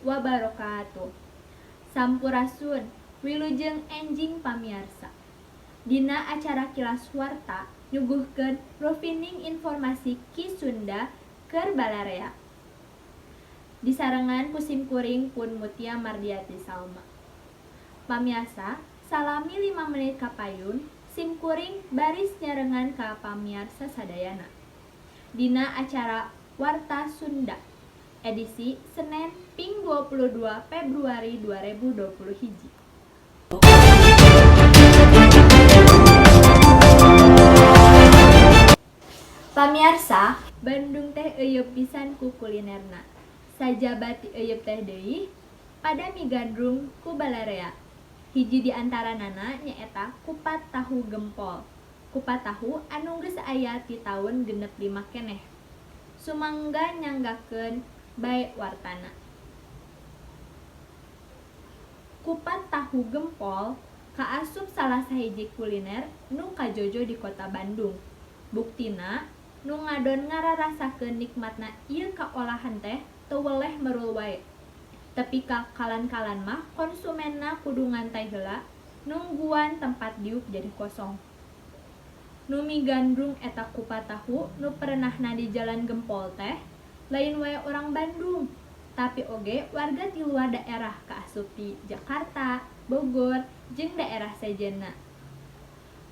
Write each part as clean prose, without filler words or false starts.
wabarakatuh. Sampurasun, wilujeng enjing pamiarsa. Dina acara Kilas Warta nyuguhkeun rofining informasi Ki Sunda keur Balarea. Disarengan ku simkuring pun Mutia Mardiati Salma. Pamiarsa, salami 5 menit kapayun, simkuring baris nyarengan ka pamiarsa sadayana. Dina acara Warta Sunda, edisi Senin Ping 22 Februari 2021. Pamiarsa, Bandung teh euyeup pisan ku kulinerna. Sajabat ti euyeup teh deui pada mie gandrung ku Balarea. Hiji di antaranana nyaeta kupat tahu gempol. Kupat tahu anu geus aya ti taun 65 keneh. Sumangga nyanggakeun bae wartana. Kupat tahu gempol kaasup salah sahiji kuliner nu kajojo di kota Bandung. Buktina nu ngadon ngararasakeun nikmatna ieu kaolahan teh teu weleh merul wae. Tapi ka kalan-kalan mah konsumenna kudu ngantai heula nungguan tempat diuk jadi kosong. Nu mie gandrung eta kupat tahu nu perenahna di Jalan Gempol teh lain wae orang Bandung, tapi oge warga ti luar daerah kaasup di Jakarta, Bogor, jeung daerah sejenna.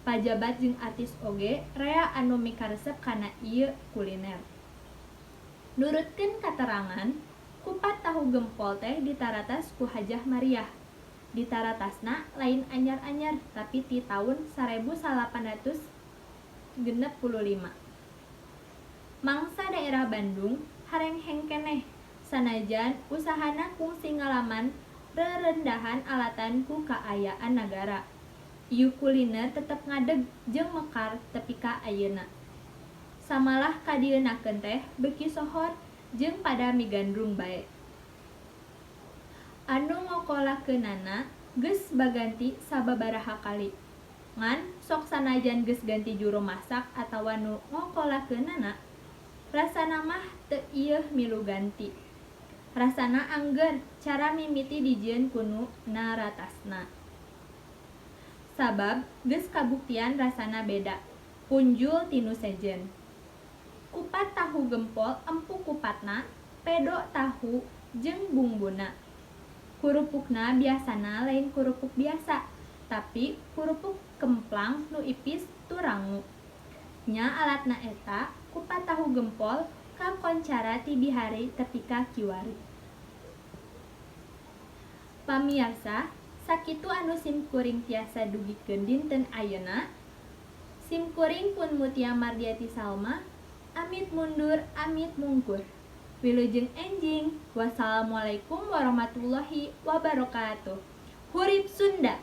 Pajabat jeung artis oge rea anu mikaresep kana ieu kuliner. Nurutkeun katerangan, kupat tahu gempol teh ditaratas ku Hajah Mariah. Ditaratasna lain anyar-anyar tapi ti taun 1865. Mangsa daerah Bandung harengheng keneh sanajan usahana kungsi ngalaman rerendahan alatan ku kaayaan nagara. Ieu kuliner tetep ngadeg jeung mekar tepi ka ayeuna. Samalah kadienakeun teh beuki sohor jeung pada mie gandrung bae. Anu ngokolakeunana geus baganti sababaraha kali. Ngan sok sanajan geus ganti juru masak atawa nu ngokolakeunana, rasana mah teu ieuh milu ganti. Rasana angger cara mimiti dijieun ku nu naratasna. Sabab geus kabuktian rasana beda, punjul tinu sejen. Kupat tahu gempol empuk kupatna, pedo tahu jeung bumbuna. Kurupukna biasana lain kurupuk biasa, tapi kurupuk kemplang nu ipis tu rangu. Nya alatna eta kupat tahu gempol kakoncara ti bihari tepi ka kiwari. Pamiarsa, sakitu anu simkuring tiasa dugikeun dinten ayeuna. Simkuring pun Mutia Mardiati Salma, amit mundur, amit mungkur. Wilujeng enjing. Wassalamualaikum warahmatullahi wabarakatuh. Hurip Sunda.